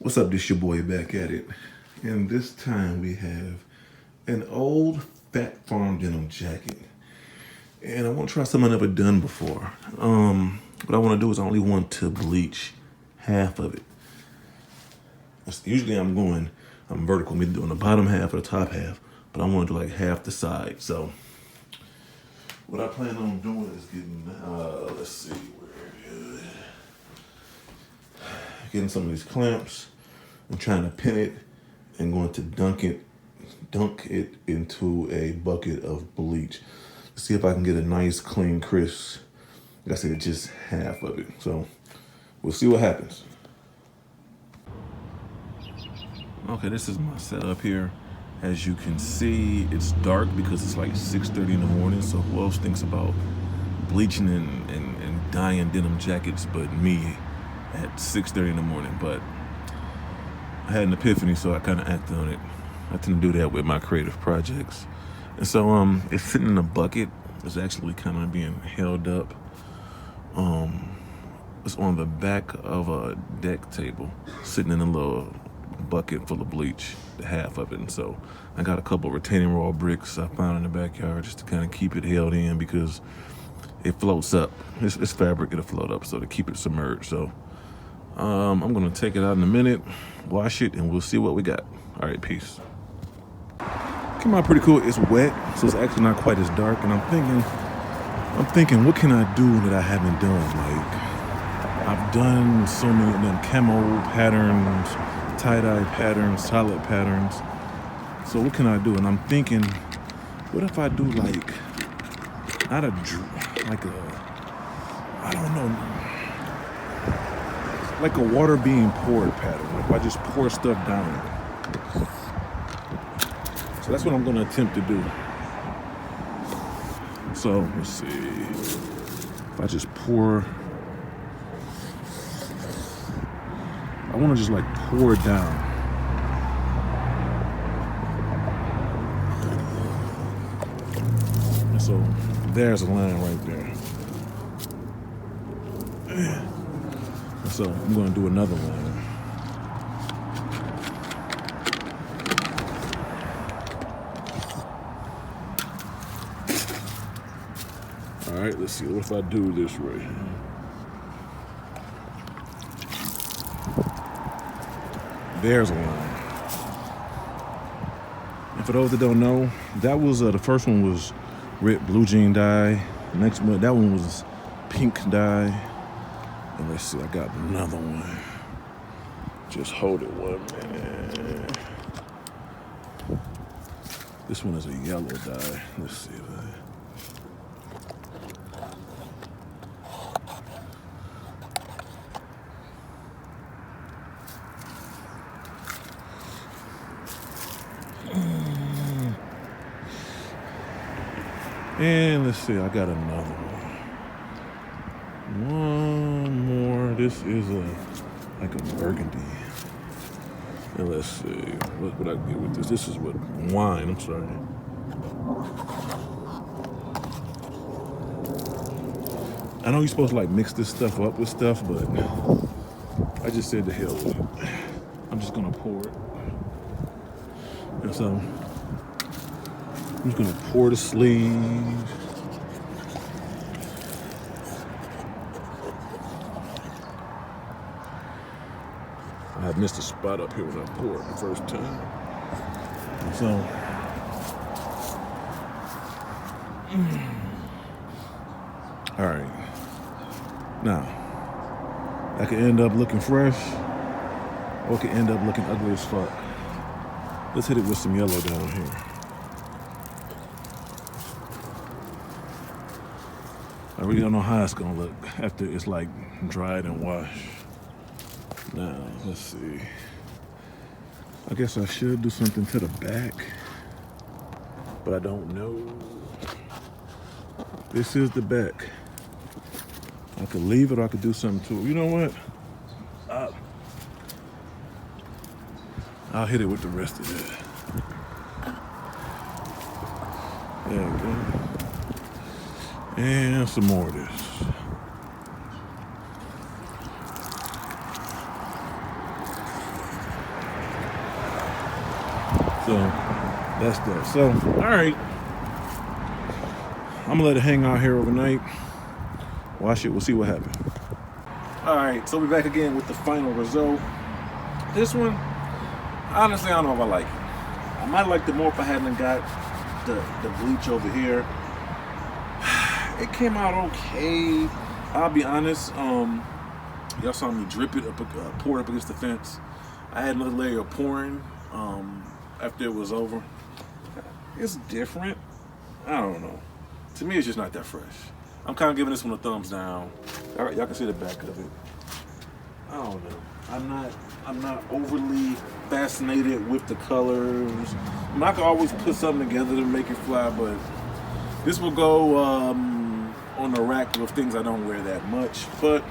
What's up, this your boy back at it. And this time we have an old Fat Farm denim jacket. And I want to try something I've never done before. What I want to do is I only want to bleach half of it. Usually I'm vertical, me doing the bottom half or the top half, but I want to do like half the side. So what I plan on doing is let's see, where is it? Getting some of these clamps and trying to pin it and going to dunk it into a bucket of bleach. See if I can get a nice, clean, crisp, like I said, just half of it. So we'll see what happens. Okay, this is my setup here. As you can see, it's dark because it's like 6:30 in the morning. So who else thinks about bleaching and dyeing denim jackets but me at 6:30 in the morning? But I had an epiphany, so I kind of acted on it. I tend to do that with my creative projects. And so it's sitting in a bucket. It's actually kind of being held up. It's on the back of a deck table, sitting in a little bucket full of bleach, the half of it. And so I got a couple retaining wall bricks I found in the backyard just to kind of keep it held in because it floats up. It's fabric, it'll float up, so to keep it submerged. So I'm gonna take it out in a minute, wash it, and we'll see what we got. All right, peace. Came out pretty cool. It's wet, so it's actually not quite as dark. And I'm thinking, what can I do that I haven't done? Like, I've done so many of them camo patterns, tie-dye patterns, solid patterns. So what can I do? And I'm thinking, what if I do like, I don't know, like a water being poured pattern. Like if I just pour stuff down. So that's what I'm gonna attempt to do. So let's see. If I just pour, I wanna just like pour it down. And so there's a line right there. And so I'm gonna do another line. All right, let's see, what if I do this right here? There's a line. And for those that don't know, that was, the first one was red blue jean dye. The next one, that one was pink dye. And let's see, I got another one. Just hold it 1 minute. This one is a yellow dye. Let's see. And let's see, I got another one. One more. This is like a burgundy. And let's see, what would I get with this? This is what, wine, I'm sorry. I know you're supposed to like mix this stuff up with stuff, but I just said to hell with it. I'm just gonna pour it. And so I'm just gonna pour the sleeve. I missed a spot up here when I poured the first time. And so, all right. Now, I could end up looking fresh, or it could end up looking ugly as fuck. Let's hit it with some yellow down here. I really don't know how it's gonna look after it's like dried and washed. Now, let's see. I guess I should do something to the back, but I don't know. This is the back. I could leave it or I could do something to it. You know what? I'll hit it with the rest of it. There we go. And some more of this. So that's that. So, all right. I'm gonna let it hang out here overnight. Wash it, we'll see what happens. All right, so we're back again with the final result. This one, honestly, I don't know if I like it. I might like it more if I hadn't got the bleach over here. It came out okay. I'll be honest. Y'all saw me drip it up, pour it up against the fence. I had another layer of pouring after it was over. It's different. I don't know. To me, it's just not that fresh. I'm kind of giving this one a thumbs down. All right, y'all can see the back of it. I don't know. I'm not overly fascinated with the colors. I can always put something together to make it fly, but this will go on the rack with things I don't wear that much. But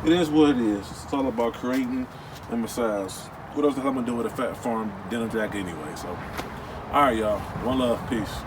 it is what it is. It's all about creating, and besides, what else the hell am I gonna do with a Fat Farm denim jacket anyway? So, all right, y'all. One love. Peace.